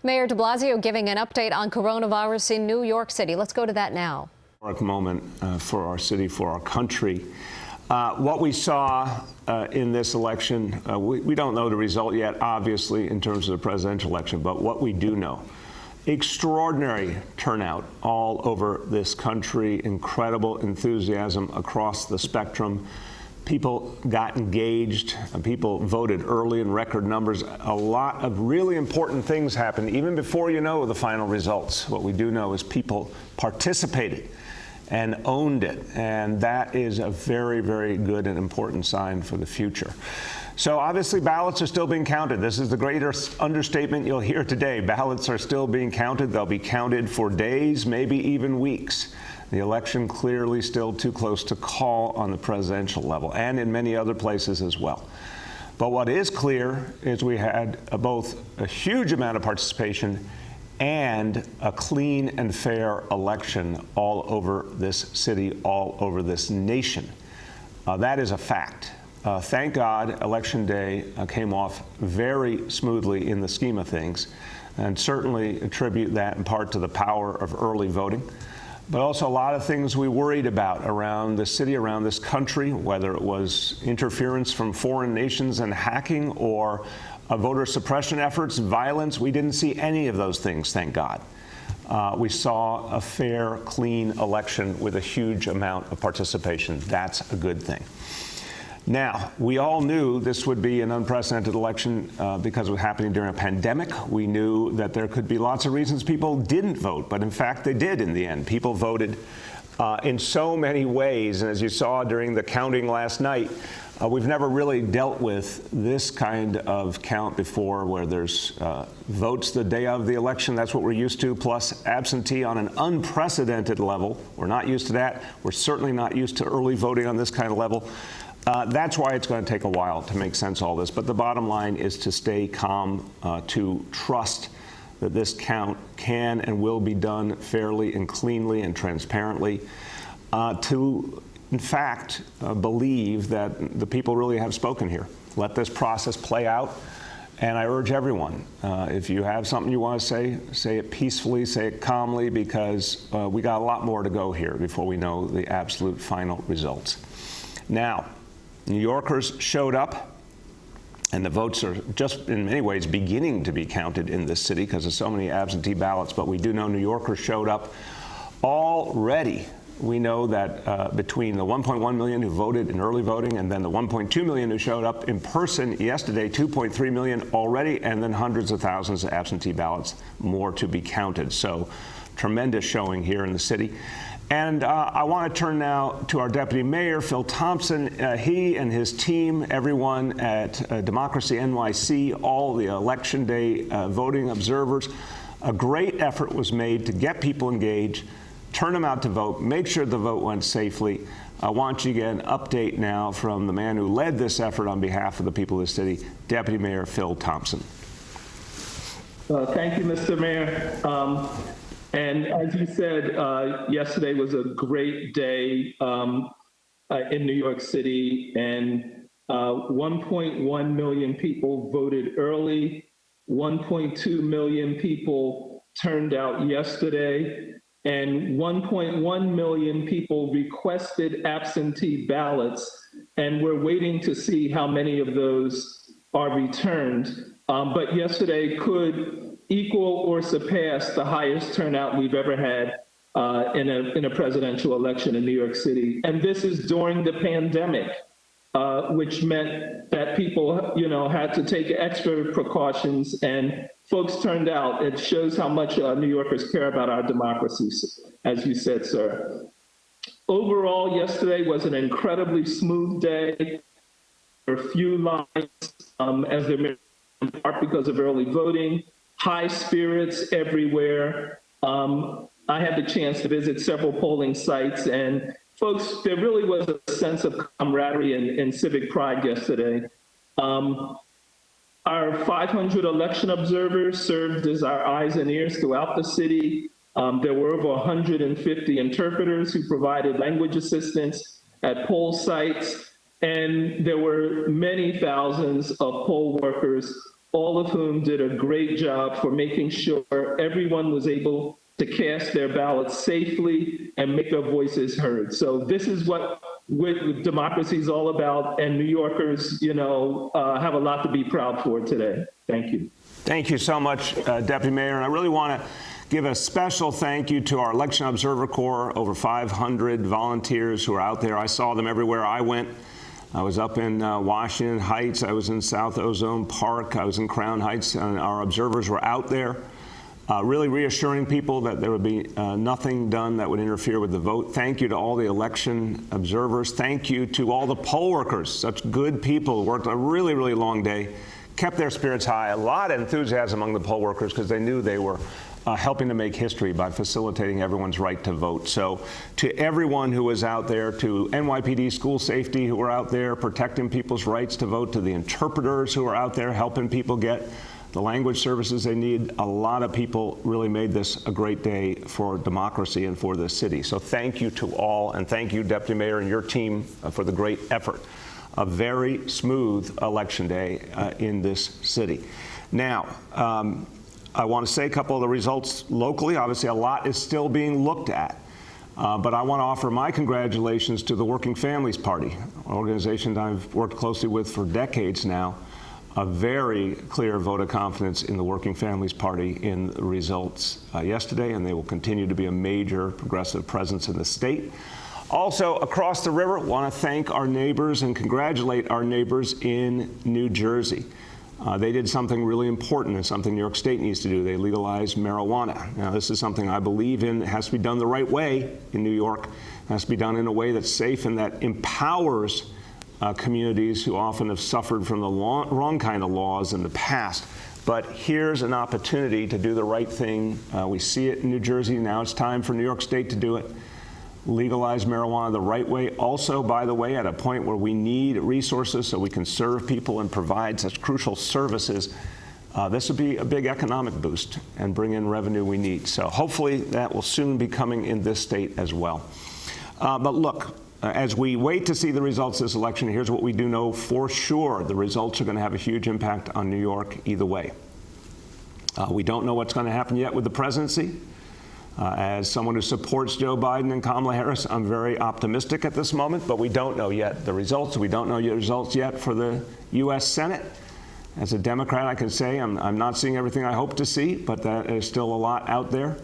Mayor de Blasio giving an update on coronavirus in New York City. Let's go to that now. Moment for our city, for our country. What we saw in this election, we don't know the result yet, obviously, in terms of the presidential election, but what we do know, extraordinary turnout all over this country, incredible enthusiasm across the spectrum. People got engaged, people voted early in record numbers. A lot of really important things happened even before you know the final results. What we do know is people participated and owned it, and that is a very, very good and important sign for the future. So obviously ballots are still being counted. This is the greatest understatement you'll hear today. Ballots are still being counted. They'll be counted for days, maybe even weeks. The election clearly still too close to call on the presidential level and in many other places as well. But what is clear is we had both a huge amount of participation and a clean and fair election all over this city, all over this nation. That is a fact. Thank God Election Day came off very smoothly in the scheme of things, and certainly attribute that in part to the power of early voting. But also a lot of things we worried about around the city, around this country, whether it was interference from foreign nations and hacking or voter suppression efforts, violence. We didn't see any of those things, thank God. We saw a fair, clean election with a huge amount of participation. That's a good thing. Now, we all knew this would be an unprecedented election because it was happening during a pandemic. We knew that there could be lots of reasons people didn't vote, but in fact they did in the end. People voted in so many ways, and as you saw during the counting last night, we've never really dealt with this kind of count before, where there's votes the day of the election. That's what we're used to, plus absentee on an unprecedented level. We're not used to that. We're certainly not used to early voting on this kind of level. That's why it's going to take a while to make sense of all this. But the bottom line is to stay calm, to trust that this count can and will be done fairly and cleanly and transparently, to in fact, believe that the people really have spoken here. Let this process play out. And I urge everyone, if you have something you want to say it peacefully, say it calmly, because we got a lot more to go here before we know the absolute final results. Now, New Yorkers showed up, and the votes are just in many ways beginning to be counted in this city because there's so many absentee ballots, but we do know New Yorkers showed up already. We know that between the 1.1 million who voted in early voting and then the 1.2 million who showed up in person yesterday, 2.3 million already, and then hundreds of thousands of absentee ballots more to be counted. So tremendous showing here in the city. And I want to turn now to our Deputy Mayor, Phil Thompson. He and his team, everyone at Democracy NYC, all the Election Day voting observers, a great effort was made to get people engaged, turn them out to vote, make sure the vote went safely. I want you to get an update now from the man who led this effort on behalf of the people of the city, Deputy Mayor Phil Thompson. Thank you, Mr. Mayor. And as you said, yesterday was a great day in New York City, and 1.1 million people voted early, 1.2 million people turned out yesterday, and 1.1 million people requested absentee ballots, and we're waiting to see how many of those are returned. But yesterday could equal or surpass the highest turnout we've ever had in a presidential election in New York City. And this is during the pandemic, which meant that people, had to take extra precautions, and folks turned out. It shows how much New Yorkers care about our democracy, as you said, sir. Overall, yesterday was an incredibly smooth day. There were a few lines, as there may in part because of early voting, high spirits everywhere. I had the chance to visit several polling sites, and folks, there really was a sense of camaraderie and civic pride yesterday. Our 500 election observers served as our eyes and ears throughout the city. There were over 150 interpreters who provided language assistance at poll sites, and there were many thousands of poll workers all of whom did a great job for making sure everyone was able to cast their ballots safely and make their voices heard. So this is what democracy is all about, and New Yorkers, have a lot to be proud for today. Thank you. Thank you so much, Deputy Mayor. And I really want to give a special thank you to our Election Observer Corps, over 500 volunteers who are out there. I saw them everywhere I went. I was up in Washington Heights. I was in South Ozone Park. I was in Crown Heights, and our observers were out there really reassuring people that there would be nothing done that would interfere with the vote. Thank you to all the election observers. Thank you to all the poll workers, such good people who worked a really, really long day, kept their spirits high. A lot of enthusiasm among the poll workers because they knew they were helping to make history by facilitating everyone's right to vote. So to everyone who was out there, to NYPD school safety who were out there protecting people's rights to vote, to the interpreters who were out there helping people get the language services they need, a lot of people really made this a great day for democracy and for the city. So thank you to all, and thank you, Deputy Mayor, and your team for the great effort. A very smooth election day in this city. Now, I want to say a couple of the results locally. Obviously, a lot is still being looked at. But I want to offer my congratulations to the Working Families Party, an organization that I've worked closely with for decades now. A very clear vote of confidence in the Working Families Party in the results yesterday, and they will continue to be a major progressive presence in the state. Also, across the river, want to thank our neighbors and congratulate our neighbors in New Jersey. They did something really important and something New York State needs to do. They legalized marijuana. Now, this is something I believe in. It has to be done the right way in New York. It has to be done in a way that's safe and that empowers communities who often have suffered from the wrong kind of laws in the past. But here's an opportunity to do the right thing. We see it in New Jersey. Now it's time for New York State to do it. Legalize marijuana the right way. Also, by the way, at a point where we need resources so we can serve people and provide such crucial services, this would be a big economic boost and bring in revenue we need. So hopefully that will soon be coming in this state as well. But look, as we wait to see the results of this election, here's what we do know for sure. The results are going to have a huge impact on New York either way. We don't know what's going to happen yet with the presidency. As someone who supports Joe Biden and Kamala Harris, I'm very optimistic at this moment, but we don't know yet the results. We don't know the results yet for the U.S. Senate. As a Democrat, I can say I'm not seeing everything I hope to see, but that is still a lot out there.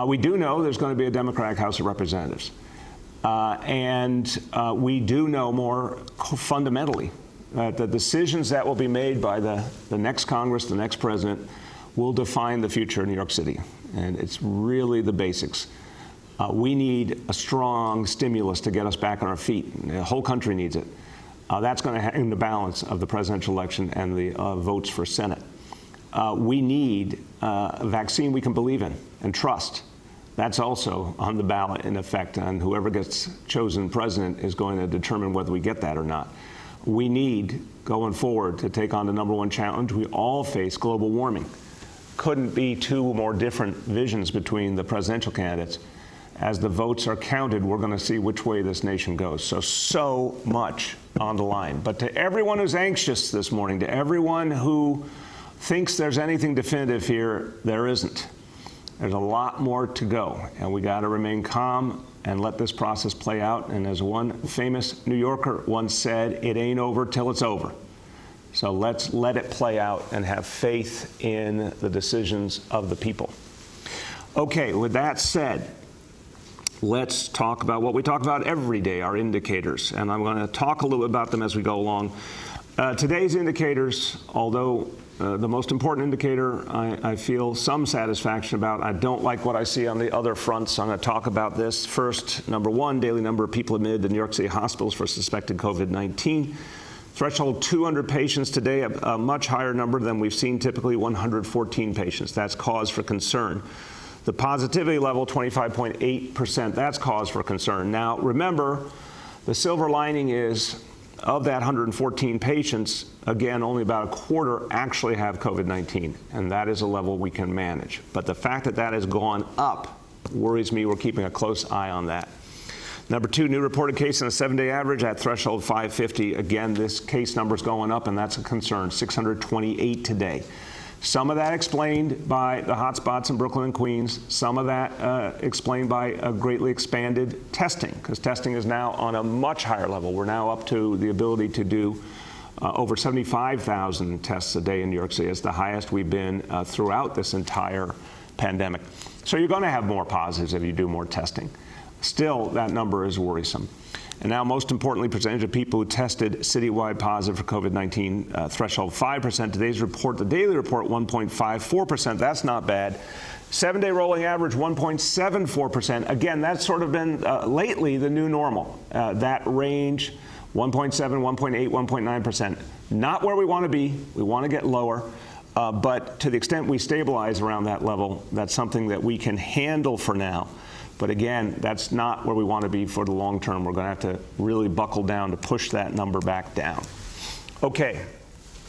We do know there's going to be a Democratic House of Representatives. We do know more fundamentally that the decisions that will be made by the next Congress, the next president, will define the future of New York City. And it's really the basics. We need a strong stimulus to get us back on our feet. The whole country needs it. That's going to hang the balance of the presidential election and the votes for Senate. We need a vaccine we can believe in and trust. That's also on the ballot in effect, and whoever gets chosen president is going to determine whether we get that or not. We need, going forward, to take on the #1 challenge. We all face global warming. Couldn't be two more different visions between the presidential candidates. As the votes are counted, we're going to see which way this nation goes. So much on the line. But to everyone who's anxious this morning, to everyone who thinks there's anything definitive here, there isn't. There's a lot more to go, and we got to remain calm and let this process play out. And as one famous New Yorker once said, it ain't over till it's over. So let's let it play out and have faith in the decisions of the people. Okay, with that said, let's talk about what we talk about every day, our indicators. And I'm going to talk a little bit about them as we go along. Today's indicators, although the most important indicator I feel some satisfaction about, I don't like what I see on the other fronts. So I'm going to talk about this. First, #1, daily number of people admitted to New York City hospitals for suspected COVID-19. Threshold 200 patients today, a much higher number than we've seen typically, 114 patients. That's cause for concern. The positivity level, 25.8%, that's cause for concern. Now, remember, the silver lining is, of that 114 patients, again, only about a quarter actually have COVID-19, and that is a level we can manage. But the fact that that has gone up worries me. We're keeping a close eye on that. Number 2, new reported case on a 7-day average at threshold 550. Again, this case number is going up, and that's a concern. 628 today. Some of that explained by the hotspots in Brooklyn and Queens. Some of that explained by a greatly expanded testing, because testing is now on a much higher level. We're now up to the ability to do over 75,000 tests a day in New York City. It's the highest we've been throughout this entire pandemic. So you're going to have more positives if you do more testing. Still, that number is worrisome. And now, most importantly, percentage of people who tested citywide positive for COVID-19, threshold 5%. Today's report, the daily report, 1.54%. That's not bad. 7-day rolling average, 1.74%. Again, that's sort of been lately the new normal. That range, 1.7, 1.8, 1.9%. Not where we want to be. We want to get lower. But to the extent we stabilize around that level, that's something that we can handle for now. But again, that's not where we want to be for the long term. We're going to have to really buckle down to push that number back down. Okay,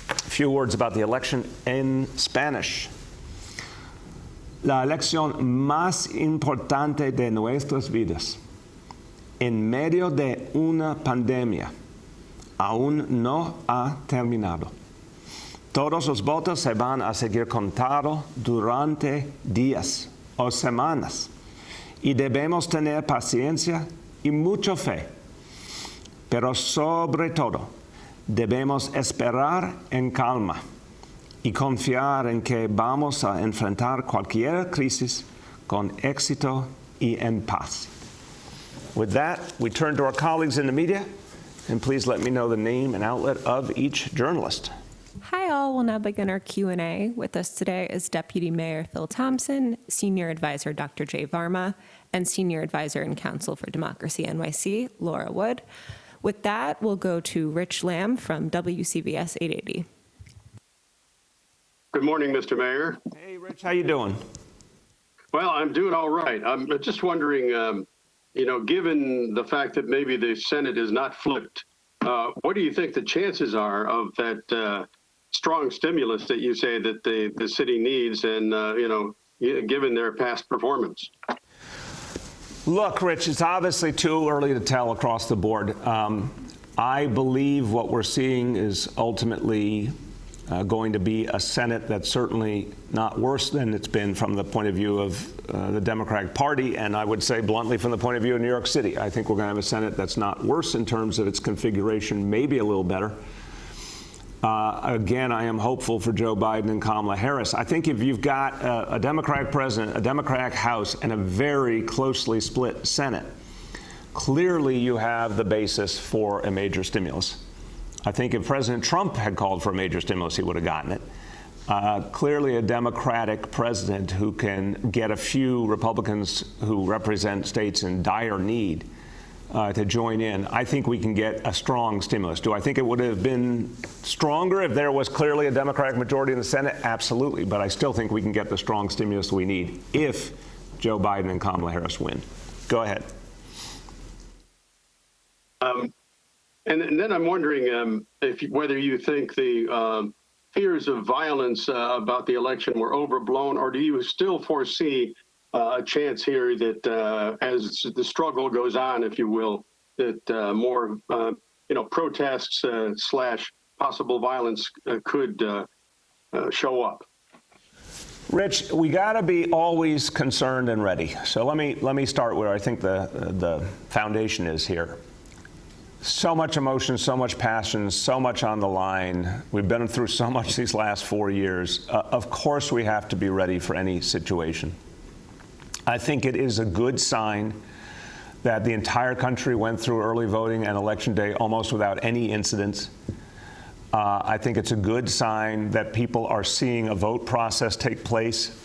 a few words about the election in Spanish. La elección más importante de nuestras vidas, en medio de una pandemia, aún no ha terminado. Todos los votos se van a seguir contados durante días o semanas. Y debemos tener paciencia y mucha fe. Pero sobre todo, debemos esperar en calma y confiar en que vamos a enfrentar cualquier crisis con éxito y en paz. With that, we turn to our colleagues in the media, and please let me know the name and outlet of each journalist. Hi all, we'll now begin our Q&A. With us today is Deputy Mayor Phil Thompson, Senior Advisor Dr. Jay Varma, and Senior Advisor and Counsel for Democracy NYC, Laura Wood. With that, we'll go to Rich Lamb from WCBS 880. Good morning, Mr. Mayor. Hey, Rich, how you doing? Well, I'm doing all right. I'm just wondering, given the fact that maybe the Senate is not flipped, what do you think the chances are of that strong stimulus that you say that the city needs and, given their past performance? Look, Rich, it's obviously too early to tell across the board. I believe what we're seeing is ultimately going to be a Senate that's certainly not worse than it's been from the point of view of the Democratic Party, and I would say bluntly from the point of view of New York City. I think we're going to have a Senate that's not worse in terms of its configuration, maybe a little better. Again, I am hopeful for Joe Biden and Kamala Harris. I think if you've got a Democratic president, a Democratic House, and a very closely split Senate, clearly you have the basis for a major stimulus. I think if President Trump had called for a major stimulus, he would have gotten it. Clearly a Democratic president who can get a few Republicans who represent states in dire need to join in, I think we can get a strong stimulus. Do I think it would have been stronger if there was clearly a Democratic majority in the Senate? Absolutely. But I still think we can get the strong stimulus we need if Joe Biden and Kamala Harris win. Go ahead. And then I'm wondering whether you think the fears of violence about the election were overblown, or do you still foresee a chance here that as the struggle goes on, if you will, that more protests / possible violence could show up? Rich, we got to be always concerned and ready. So let me start where I think the foundation is here. So much emotion, so much passion, so much on the line. We've been through so much these last 4 years. Of course, we have to be ready for any situation. I think it is a good sign that the entire country went through early voting and election day almost without any incidents. I think it's a good sign that people are seeing a vote process take place,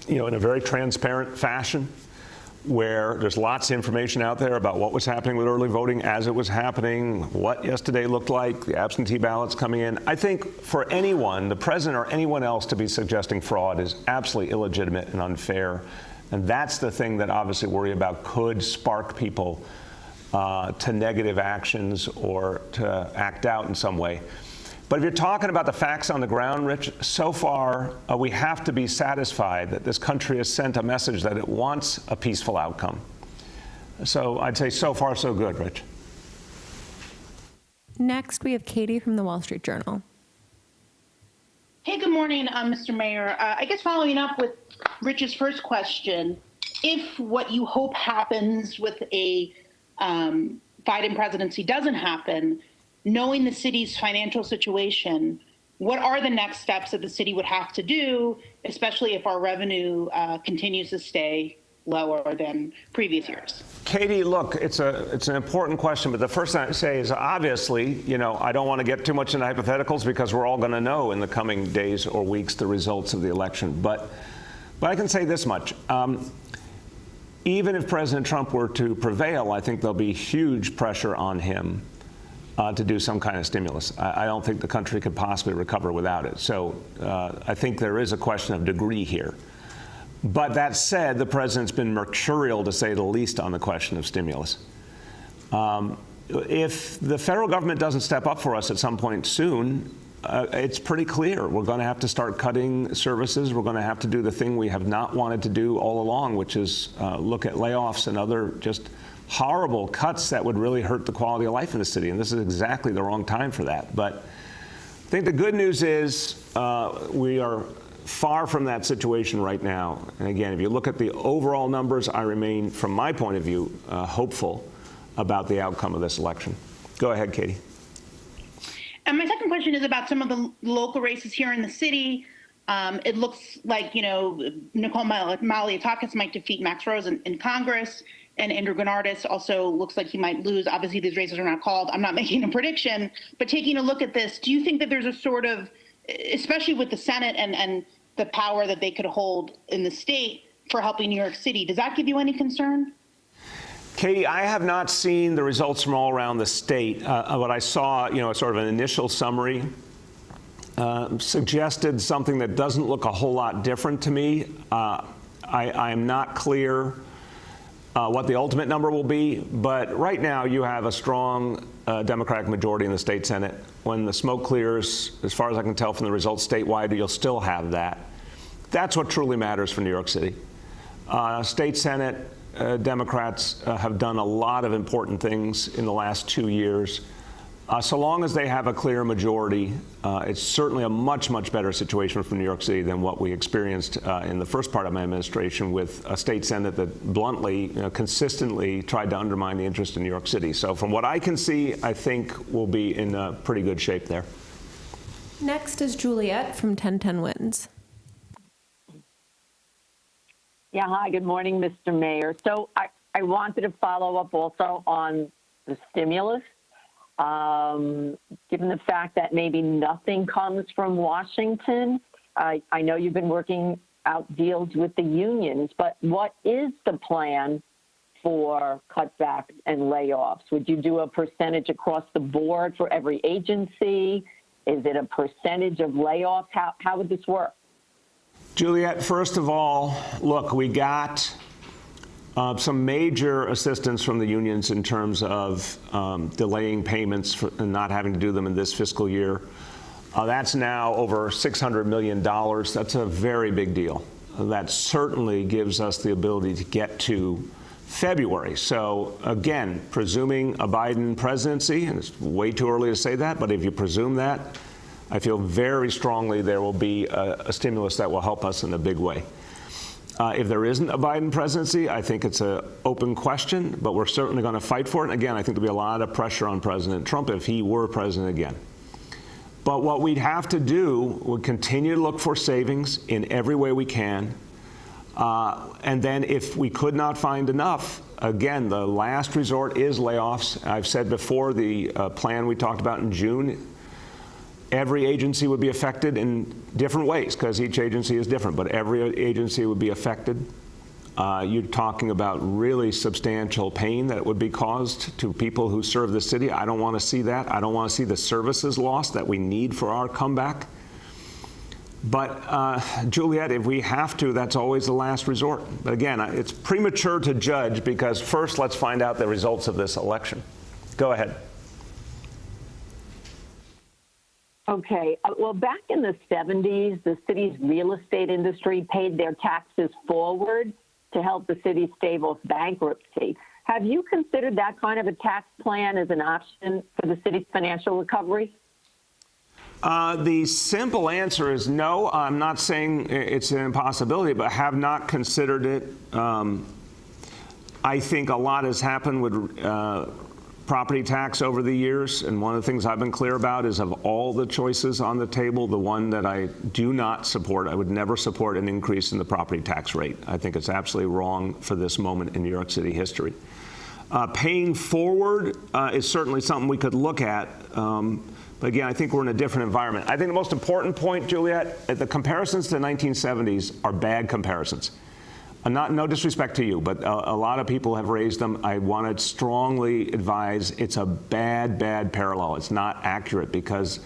in a very transparent fashion, where there's lots of information out there about what was happening with early voting as it was happening, what yesterday looked like, the absentee ballots coming in. I think for anyone, the president or anyone else, to be suggesting fraud is absolutely illegitimate and unfair. And that's the thing that obviously worry about could spark people to negative actions or to act out in some way. But if you're talking about the facts on the ground, Rich, so far we have to be satisfied that this country has sent a message that it wants a peaceful outcome. So I'd say so far so good, Rich. Next, we have Katie from the Wall Street Journal. Hey, good morning, Mr. Mayor. I guess following up with Rich's first question, if what you hope happens with a Biden presidency doesn't happen, knowing the city's financial situation, what are the next steps that the city would have to do, especially if our revenue continues to stay lower than previous years? Katie, look, it's an important question, but the first thing I say is obviously, I don't want to get too much into hypotheticals because we're all going to know in the coming days or weeks the results of the election. But I can say this much. Even if President Trump were to prevail, I think there'll be huge pressure on him to do some kind of stimulus. I don't think the country could possibly recover without it. So I think there is a question of degree here. But that said, the president's been mercurial, to say the least, on the question of stimulus. If the federal government doesn't step up for us at some point soon, it's pretty clear we're going to have to start cutting services. We're going to have to do the thing we have not wanted to do all along, which is look at layoffs and other just horrible cuts that would really hurt the quality of life in the city. And this is exactly the wrong time for that. But I think the good news is we are far from that situation right now. And again, if you look at the overall numbers, I remain, from my point of view, hopeful about the outcome of this election. Go ahead, Katie. And my second question is about some of the local races here in the city. It looks like, Nicole Malliotakis might defeat Max Rose in Congress, and Andrew Gennardis also looks like he might lose. Obviously, these races are not called. I'm not making a prediction, but taking a look at this, do you think that there's a sort of, especially with the Senate and the power that they could hold in the state for helping New York City, does that give you any concern? Katie, I have not seen the results from all around the state. What I saw, sort of an initial summary, suggested something that doesn't look a whole lot different to me. I am not clear what the ultimate number will be, but right now you have a strong Democratic majority in the state Senate. When the smoke clears, as far as I can tell from the results statewide, you'll still have that. That's what truly matters for New York City. State Senate Democrats have done a lot of important things in the last 2 years. So long as they have a clear majority, it's certainly a much, much better situation for New York City than what we experienced in the first part of my administration with a state Senate that bluntly, consistently tried to undermine the interest in New York City. So from what I can see, I think we'll be in pretty good shape there. Next is Juliet from 1010 Wins. Yeah, hi, good morning, Mr. Mayor. So I wanted to follow up also on the stimulus. Given the fact that maybe nothing comes from Washington, I know you've been working out deals with the unions, but what is the plan for cutbacks and layoffs? Would you do a percentage across the board for every agency? Is it a percentage of layoffs? How would this work? Juliet, first of all, look, we got some major assistance from the unions in terms of delaying payments and not having to do them in this fiscal year. That's now over $600 million. That's a very big deal. That certainly gives us the ability to get to February. So again, presuming a Biden presidency, and it's way too early to say that, but if you presume that, I feel very strongly there will be a stimulus that will help us in a big way. If there isn't a Biden presidency, I think it's an open question, but we're certainly going to fight for it. And again, I think there'll be a lot of pressure on President Trump if he were president again. But what we'd have to do would continue to look for savings in every way we can. And then if we could not find enough, again, the last resort is layoffs. I've said before, the plan we talked about in June, every agency would be affected in different ways because each agency is different, but every agency would be affected. You're talking about really substantial pain that would be caused to people who serve the city. I don't want to see that. I don't want to see the services lost that we need for our comeback. But Juliet, if we have to, that's always the last resort. But again, it's premature to judge because first let's find out the results of this election. Go ahead. Okay. Well, back in the 70s, the city's real estate industry paid their taxes forward to help the city stave off bankruptcy. Have you considered that kind of a tax plan as an option for the city's financial recovery? The simple answer is no. I'm not saying it's an impossibility, but have not considered it. I think a lot has happened with property tax over the years, and one of the things I've been clear about is of all the choices on the table, the one that I do not support, I would never support an increase in the property tax rate. I think it's absolutely wrong for this moment in New York City history. Paying forward is certainly something we could look at. But again, I think we're in a different environment. I think the most important point, Juliet, the comparisons to the 1970s are bad comparisons. No disrespect to you, but a lot of people have raised them. I want to strongly advise it's a bad, bad parallel. It's not accurate because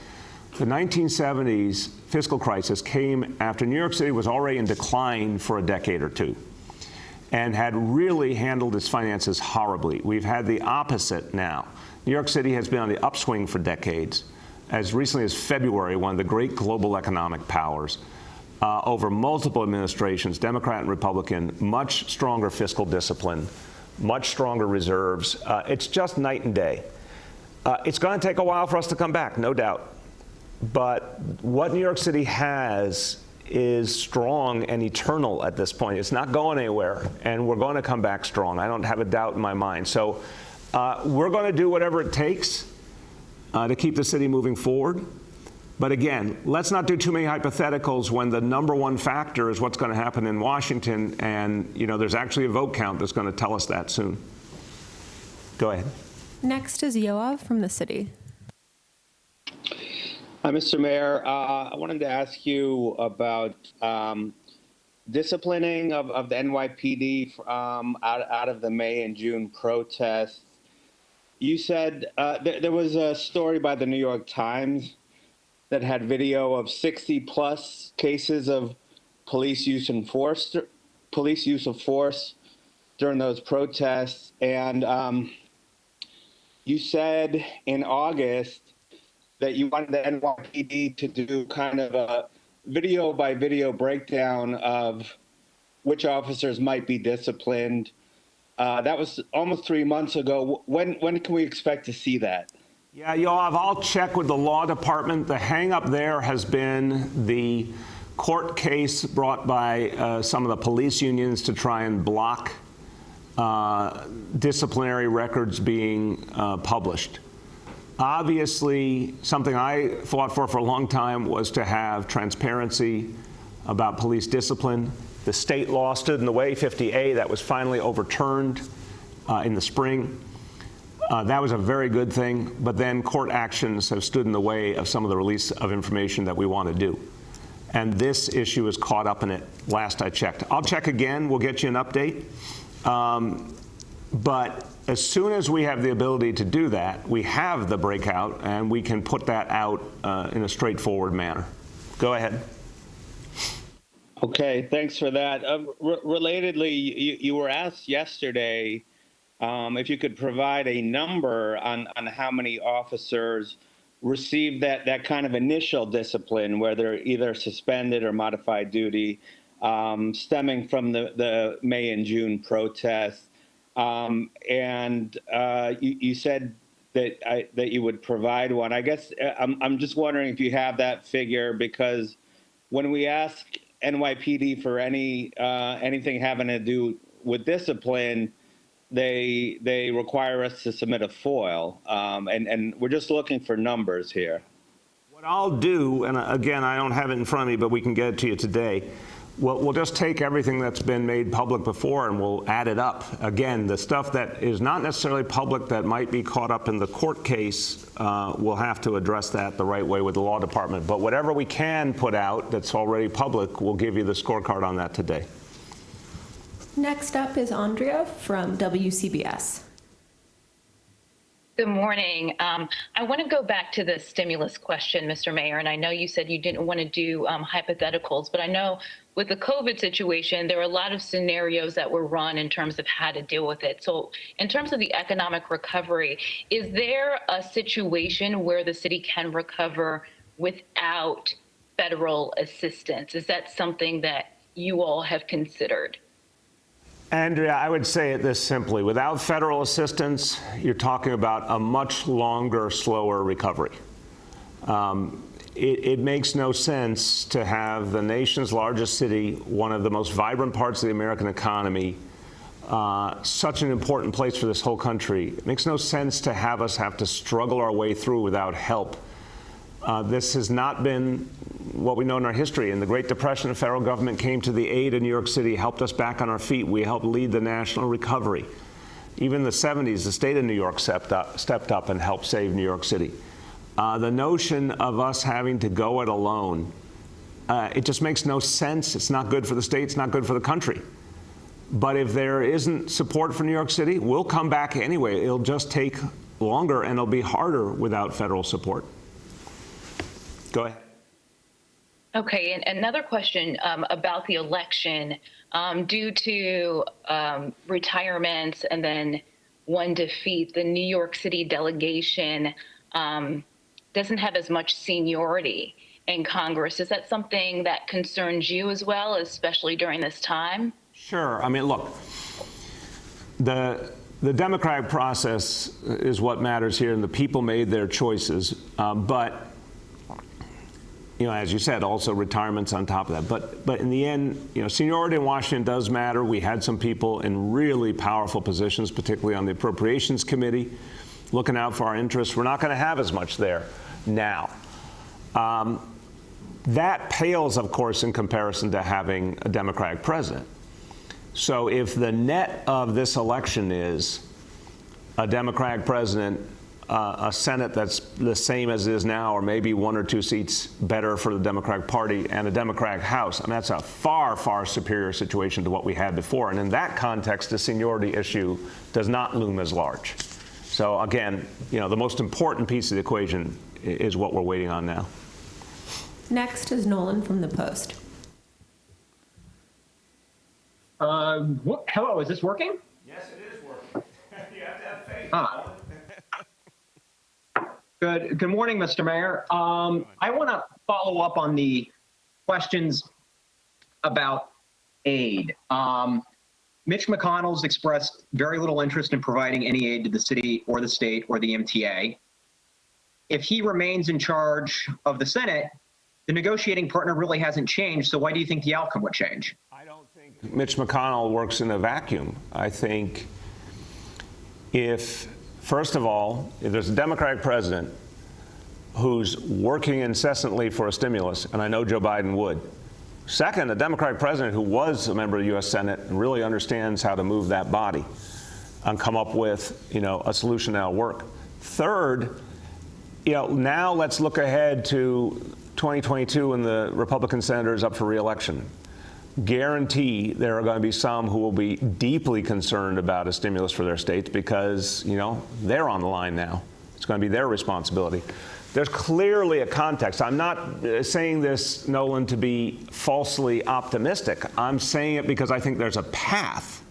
the 1970s fiscal crisis came after New York City was already in decline for a decade or two and had really handled its finances horribly. We've had the opposite now. New York City has been on the upswing for decades. As recently as February, one of the great global economic powers, over multiple administrations, Democrat and Republican, much stronger fiscal discipline, much stronger reserves. It's just night and day. It's going to take a while for us to come back, no doubt. But what New York City has is strong and eternal at this point. It's not going anywhere, and we're going to come back strong. I don't have a doubt in my mind. So we're going to do whatever it takes to keep the city moving forward. But again, let's not do too many hypotheticals when the number one factor is what's going to happen in Washington, and there's actually a vote count that's going to tell us that soon. Go ahead. Next is Yoav from the city. Hi, Mr. Mayor. I wanted to ask you about disciplining of the NYPD out of the May and June protests. You said there was a story by the New York Times that had video of 60-plus cases of police use of force during those protests, and you said in August that you wanted the NYPD to do kind of a video-by-video breakdown of which officers might be disciplined. That was almost 3 months ago. When can we expect to see that? Yeah, Yoav, I'll check with the law department. The hang-up there has been the court case brought by some of the police unions to try and block disciplinary records being published. Obviously, something I fought for a long time was to have transparency about police discipline. The state law stood in the way, 50A, that was finally overturned in the spring. That was a very good thing, but then court actions have stood in the way of some of the release of information that we want to do. And this issue is caught up in it, last I checked. I'll check again, we'll get you an update. But as soon as we have the ability to do that, we have the breakout and we can put that out in a straightforward manner. Go ahead. Okay, thanks for that. Relatedly, you were asked yesterday if you could provide a number on how many officers received that kind of initial discipline, where they're either suspended or modified duty, stemming from the May and June protests. And you said that you would provide one. I guess I'm just wondering if you have that figure, because when we ask NYPD for anything having to do with discipline, they require us to submit a FOIL, and we're just looking for numbers here. What I'll do, and again, I don't have it in front of me, but we can get it to you today. We'll just take everything that's been made public before and we'll add it up. Again, the stuff that is not necessarily public that might be caught up in the court case, we'll have to address that the right way with the law department. But whatever we can put out that's already public, we'll give you the scorecard on that today. Next up is Andrea from WCBS. Good morning. I want to go back to the stimulus question, Mr. Mayor, and I know you said you didn't want to do hypotheticals, but I know with the COVID situation, there are a lot of scenarios that were run in terms of how to deal with it. So in terms of the economic recovery, is there a situation where the city can recover without federal assistance? Is that something that you all have considered? Andrea, I would say it this simply. Without federal assistance, you're talking about a much longer, slower recovery. It makes no sense to have the nation's largest city, one of the most vibrant parts of the American economy, such an important place for this whole country. It makes no sense to have us have to struggle our way through without help. This has not been what we know in our history. In the Great Depression, the federal government came to the aid of New York City, helped us back on our feet. We helped lead the national recovery. Even in the 70s, the state of New York stepped up and helped save New York City. The notion of us having to go it alone, it just makes no sense. It's not good for the state. It's not good for the country. But if there isn't support for New York City, we'll come back anyway. It'll just take longer, and it'll be harder without federal support. Go ahead. Okay, and another question about the election. Due to retirements and then one defeat, the New York City delegation doesn't have as much seniority in Congress. Is that something that concerns you as well, especially during this time? Sure. I mean, look, the democratic process is what matters here, and the people made their choices. But you know, as you said, also retirements on top of that. But in the end, you know, seniority in Washington does matter. We had some people in really powerful positions, particularly on the Appropriations Committee, looking out for our interests. We're not going to have as much there now. That pales, of course, in comparison to having a Democratic president. So if the net of this election is a Democratic president, a Senate that's the same as it is now, or maybe one or two seats better for the Democratic Party, and a Democratic House, I mean, that's a far, far superior situation to what we had before. And in that context, the seniority issue does not loom as large. So again, you know, the most important piece of the equation is what we're waiting on now. Next is Nolan from The Post. Hello, is this working? Yes, it is working. You have to have faith. Good morning, Mr. Mayor. I want to follow up on the questions about aid. Mitch McConnell's expressed very little interest in providing any aid to the city or the state or the MTA. If he remains in charge of the Senate, the negotiating partner really hasn't changed. So why do you think the outcome would change? I don't think Mitch McConnell works in a vacuum. I think first of all, if there's a Democratic president who's working incessantly for a stimulus, and I know Joe Biden would. Second, a Democratic president who was a member of the U.S. Senate and really understands how to move that body and come up with, you know, a solution that'll work. Third, you know, now let's look ahead to 2022 when the Republican senator is up for re-election. Guarantee there are going to be some who will be deeply concerned about a stimulus for their states because, you know, they're on the line now. It's going to be their responsibility. There's clearly a context. I'm not saying this, Nolan, to be falsely optimistic. I'm saying it because I think there's a path.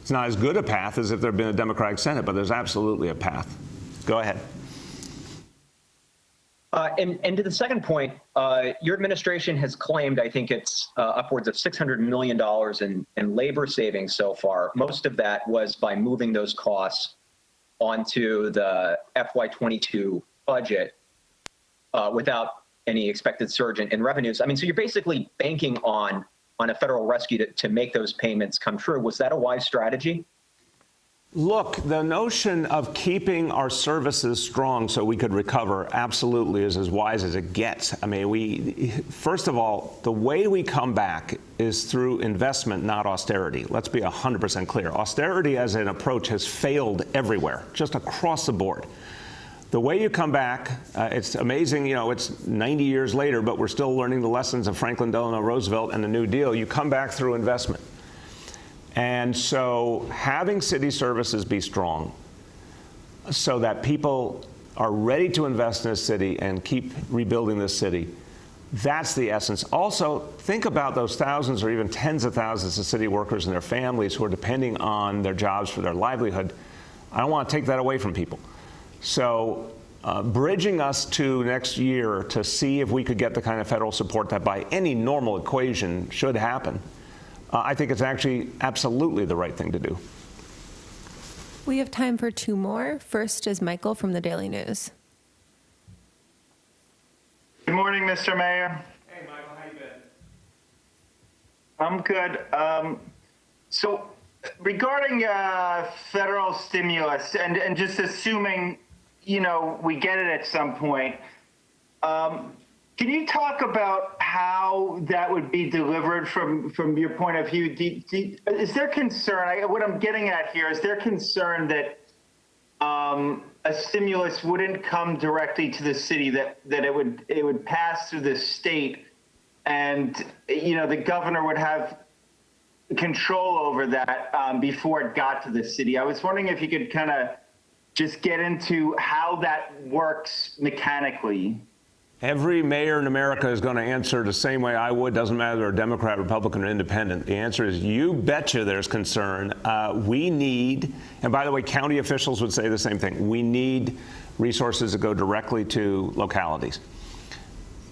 It's not as good a path as if there had been a Democratic Senate, but there's absolutely a path. Go ahead. And to the second point, your administration has claimed, I think it's upwards of $600 million in labor savings so far. Most of that was by moving those costs onto the FY22 budget without any expected surge in revenues. I mean, so you're basically banking on a federal rescue to make those payments come true. Was that a wise strategy? Look, the notion of keeping our services strong so we could recover absolutely is as wise as it gets. I mean, first of all, the way we come back is through investment, not austerity. Let's be 100% clear. Austerity as an approach has failed everywhere, just across the board. The way you come back, it's amazing, you know, it's 90 years later, but we're still learning the lessons of Franklin Delano Roosevelt and the New Deal. You come back through investment. And so having city services be strong so that people are ready to invest in a city and keep rebuilding this city, that's the essence. Also, think about those thousands or even tens of thousands of city workers and their families who are depending on their jobs for their livelihood. I don't want to take that away from people. So bridging us to next year to see if we could get the kind of federal support that by any normal equation should happen I think it's actually absolutely the right thing to do. We have time for two more. First is Michael from the Daily News. Good morning, Mr. Mayor. Hey, Michael, how you been? I'm good. So regarding federal stimulus and just assuming, we get it at some point, can you talk about how that would be delivered from your point of view? Is there concern, what I'm getting at here, is there concern that a stimulus wouldn't come directly to the city, that it would pass through the state, and the governor would have control over that before it got to the city? I was wondering if you could kind of just get into how that works mechanically. Every mayor in America is going to answer the same way I would. Doesn't matter if they're Democrat, Republican, or Independent. The answer is, you betcha there's concern. We need, and by the way, county officials would say the same thing, we need resources that go directly to localities.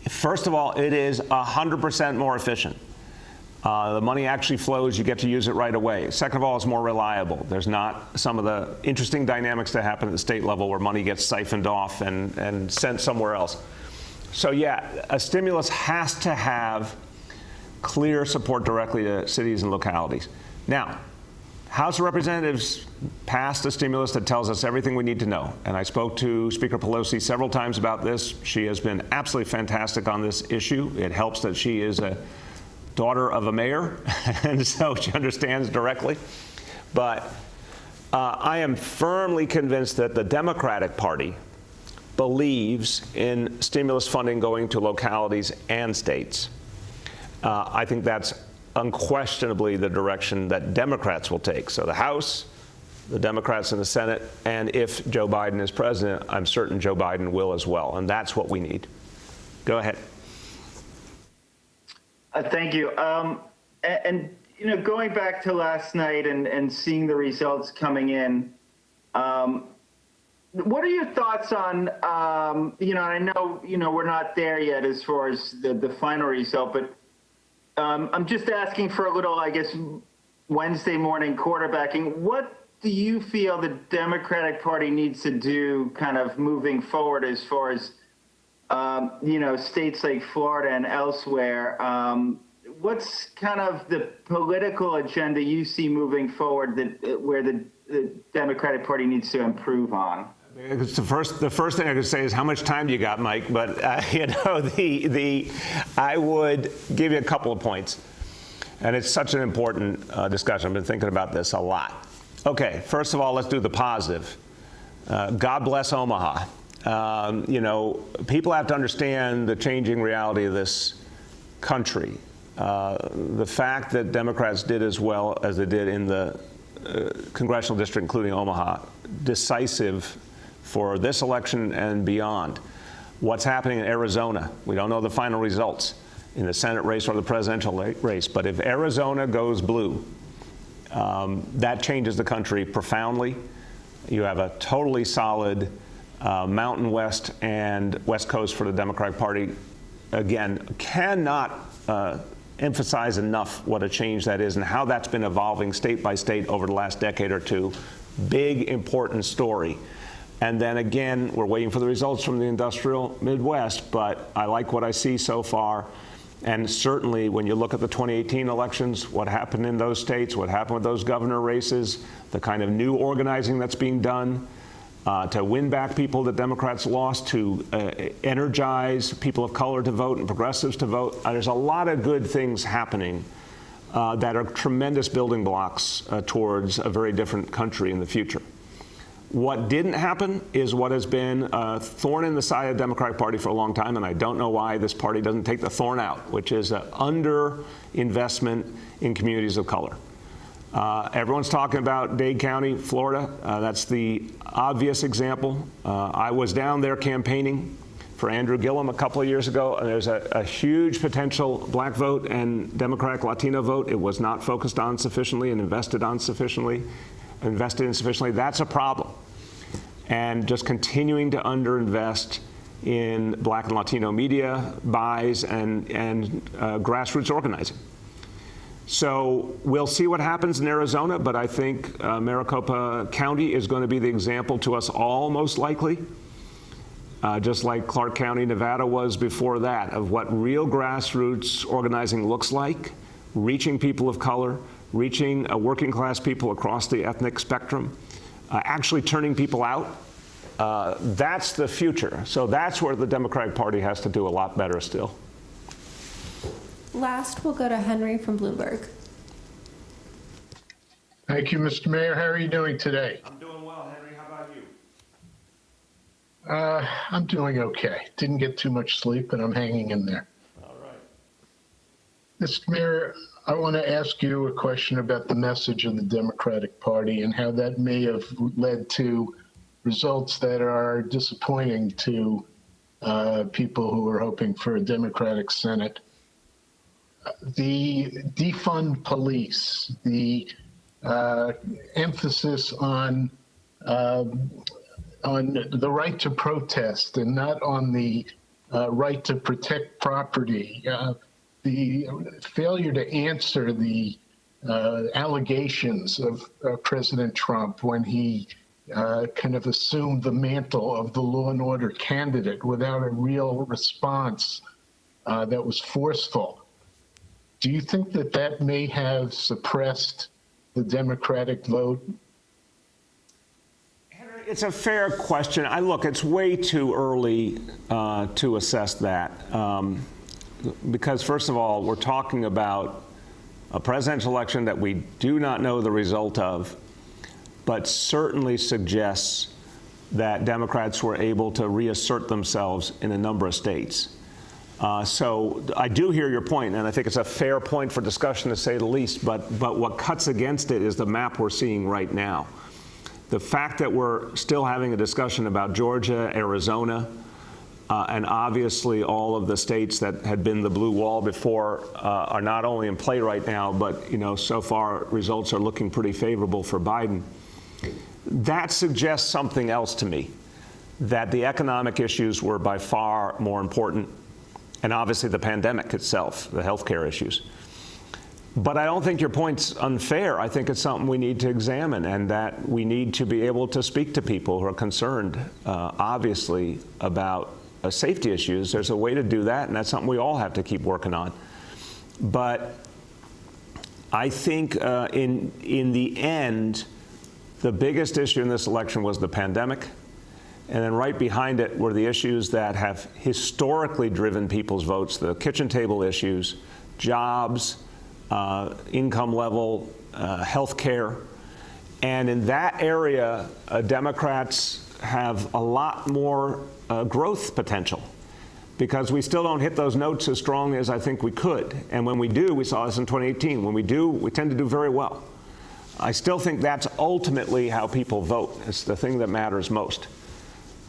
First of all, it is 100% more efficient. The money actually flows. You get to use it right away. Second of all, it's more reliable. There's not some of the interesting dynamics that happen at the state level where money gets siphoned off and sent somewhere else. So yeah, a stimulus has to have clear support directly to cities and localities. Now, House of Representatives passed a stimulus that tells us everything we need to know. And I spoke to Speaker Pelosi several times about this. She has been absolutely fantastic on this issue. It helps that she is a daughter of a mayor, and so she understands directly. But I am firmly convinced that the Democratic Party believes in stimulus funding going to localities and states. I think that's unquestionably the direction that Democrats will take. So the House, the Democrats in the Senate, and if Joe Biden is president, I'm certain Joe Biden will as well, and that's what we need. Go ahead. Thank you. And going back to last night and seeing the results coming in, what are your thoughts on, I know, we're not there yet as far as the final result, but I'm just asking for a little, I guess, Wednesday morning quarterbacking. What do you feel the Democratic Party needs to do kind of moving forward as far as, states like Florida and elsewhere? What's kind of the political agenda you see moving forward where the Democratic Party needs to improve on? The first thing I could say is, how much time do you got, Mike? But I would give you a couple of points, and it's such an important discussion. I've been thinking about this a lot. Okay, first of all, let's do the positive. God bless Omaha. People have to understand the changing reality of this country. The fact that Democrats did as well as they did in the congressional district, including Omaha, decisive for this election and beyond. What's happening in Arizona? We don't know the final results in the Senate race or the presidential race, but if Arizona goes blue, that changes the country profoundly. You have a totally solid Mountain West and West Coast for the Democratic Party. Again, cannot emphasize enough what a change that is and how that's been evolving state by state over the last decade or two. Big, important story. And then again, we're waiting for the results from the industrial Midwest, but I like what I see so far. And certainly when you look at the 2018 elections, what happened in those states, what happened with those governor races, the kind of new organizing that's being done to win back people that Democrats lost, to energize people of color to vote and progressives to vote. There's a lot of good things happening that are tremendous building blocks towards a very different country in the future. What didn't happen is what has been a thorn in the side of the Democratic Party for a long time, and I don't know why this party doesn't take the thorn out, which is an underinvestment in communities of color. Everyone's talking about Dade County, Florida. That's the obvious example. I was down there campaigning for Andrew Gillum a couple of years ago, and there's a huge potential black vote and Democratic Latino vote. It was not focused on sufficiently and invested in sufficiently. That's a problem. And just continuing to underinvest in black and Latino media buys and grassroots organizing. So we'll see what happens in Arizona, but I think Maricopa County is going to be the example to us all, most likely, just like Clark County, Nevada was before that, of what real grassroots organizing looks like, reaching people of color, reaching working class people across the ethnic spectrum, actually turning people out. That's the future. So that's where the Democratic Party has to do a lot better still. Last, we'll go to Henry from Bloomberg. Thank you, Mr. Mayor. How are you doing today? I'm doing well, Henry. How about you? I'm doing okay. Didn't get too much sleep, but I'm hanging in there. All right. Mr. Mayor, I want to ask you a question about the message of the Democratic Party and how that may have led to results that are disappointing to people who are hoping for a Democratic Senate. The defund police, the emphasis on the right to protest and not on the right to protect property, the failure to answer the allegations of President Trump when he kind of assumed the mantle of the law and order candidate without a real response that was forceful. Do you think that that may have suppressed the Democratic vote? Henry, it's a fair question. Look, it's way too early to assess that because, first of all, we're talking about a presidential election that we do not know the result of, but certainly suggests that Democrats were able to reassert themselves in a number of states. So I do hear your point, and I think it's a fair point for discussion, to say the least, but what cuts against it is the map we're seeing right now. The fact that we're still having a discussion about Georgia, Arizona, and obviously all of the states that had been the blue wall before are not only in play right now, but so far results are looking pretty favorable for Biden. That suggests something else to me, that the economic issues were by far more important, and obviously the pandemic itself, the healthcare issues. But I don't think your point's unfair. I think it's something we need to examine, and that we need to be able to speak to people who are concerned, obviously, about safety issues. There's a way to do that, and that's something we all have to keep working on. But I think in the end, the biggest issue in this election was the pandemic. And then right behind it were the issues that have historically driven people's votes, the kitchen table issues, jobs, income level, health care. And in that area, Democrats have a lot more growth potential, because we still don't hit those notes as strongly as I think we could. And when we do, we saw this in 2018, when we do, we tend to do very well. I still think that's ultimately how people vote. It's the thing that matters most.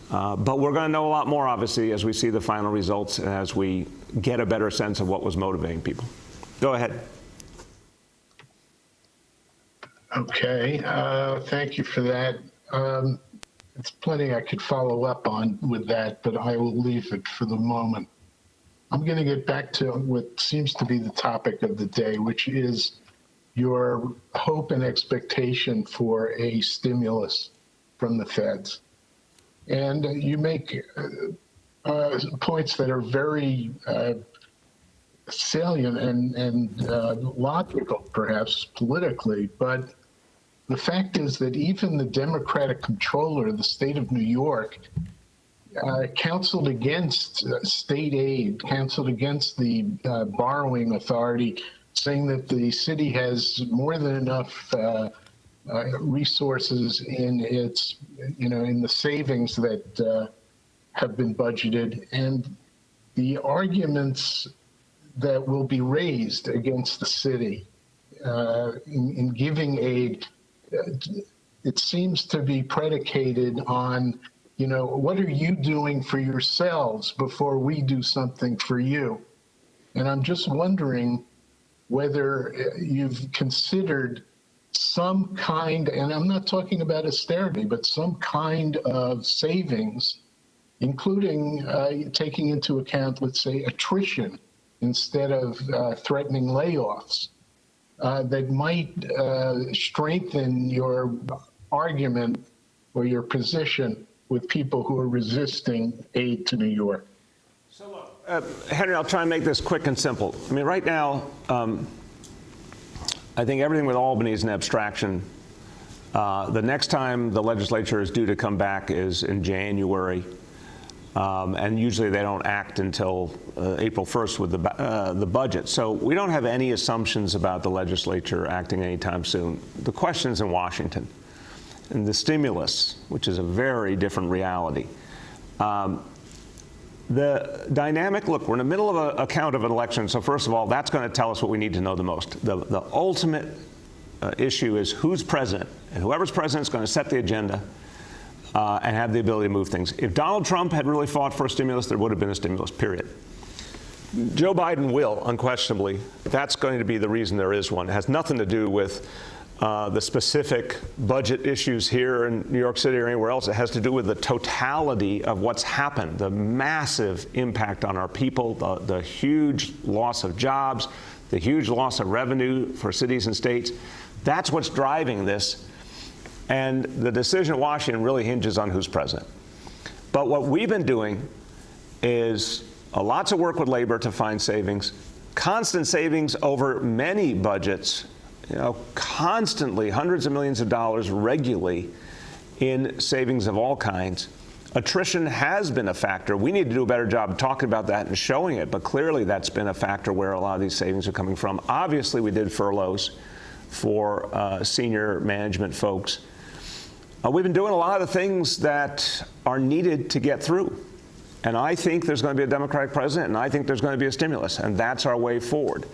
But we're going to know a lot more, obviously, as we see the final results and as we get a better sense of what was motivating people. Go ahead. Okay, thank you for that. It's plenty I could follow up on with that, but I will leave it for the moment. I'm going to get back to what seems to be the topic of the day, which is your hope and expectation for a stimulus from the feds. And you make points that are very salient and logical, perhaps politically, but the fact is that even the Democratic controller of the state of New York counseled against state aid, counseled against the borrowing authority, saying that the city has more than enough resources in its, in the savings that have been budgeted, and the arguments that will be raised against the city in giving aid, it seems to be predicated on, what are you doing for yourselves before we do something for you? And I'm just wondering whether you've considered some kind, and I'm not talking about austerity, but some kind of savings, including taking into account, let's say, attrition instead of threatening layoffs, that might strengthen your argument or your position with people who are resisting aid to New York? So look, Henry, I'll try and make this quick and simple. I mean, right now, I think everything with Albany is an abstraction. The next time the legislature is due to come back is in January. And usually they don't act until April 1st with the budget. So we don't have any assumptions about the legislature acting anytime soon. The question is in Washington. And the stimulus, which is a very different reality. The dynamic, look, we're in the middle of a count of an election, so first of all, that's going to tell us what we need to know the most. The ultimate issue is who's president, and whoever's president is going to set the agenda and have the ability to move things. If Donald Trump had really fought for a stimulus, there would have been a stimulus, period. Joe Biden will, unquestionably. That's going to be the reason there is one. It has nothing to do with the specific budget issues here in New York City or anywhere else. It has to do with the totality of what's happened, the massive impact on our people, the huge loss of jobs, the huge loss of revenue for cities and states. That's what's driving this. And the decision in Washington really hinges on who's president. But what we've been doing is lots of work with labor to find savings, constant savings over many budgets, constantly hundreds of millions of dollars regularly in savings of all kinds. Attrition has been a factor. We need to do a better job of talking about that and showing it, but clearly that's been a factor where a lot of these savings are coming from. Obviously, we did furloughs for senior management folks. We've been doing a lot of the things that are needed to get through. And I think there's going to be a Democratic president, and I think there's going to be a stimulus, and that's our way forward.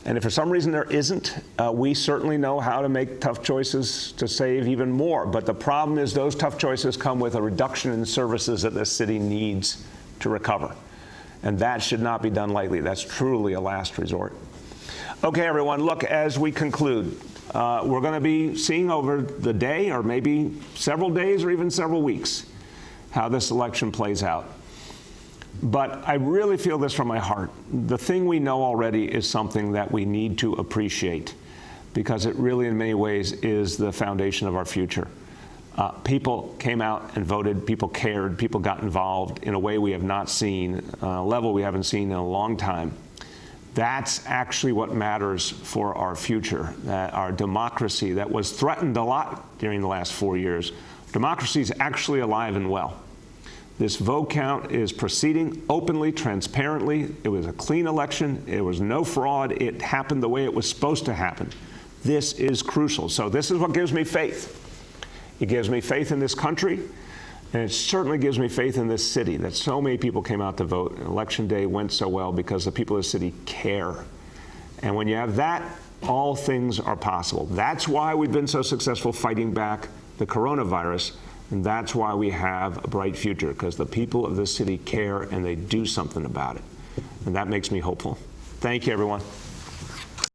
And if for some reason there isn't, we certainly know how to make tough choices to save even more. But the problem is those tough choices come with a reduction in services that this city needs to recover. And that should not be done lightly. That's truly a last resort. Okay, everyone, look, as we conclude, we're going to be seeing over the day or maybe several days or even several weeks how this election plays out. But I really feel this from my heart. The thing we know already is something that we need to appreciate because it really, in many ways, is the foundation of our future. People came out and voted. People cared. People got involved in a way we have not seen, a level we haven't seen in a long time. That's actually what matters for our future, our democracy that was threatened a lot during the last 4 years. Democracy is actually alive and well. This vote count is proceeding openly, transparently. It was a clean election. There was no fraud. It happened the way it was supposed to happen. This is crucial. So this is what gives me faith. It gives me faith in this country, and it certainly gives me faith in this city that so many people came out to vote. Election day went so well because the people of the city care. And when you have that, all things are possible. That's why we've been so successful fighting back the coronavirus. And that's why we have a bright future, because the people of this city care and they do something about it. And that makes me hopeful. Thank you, everyone.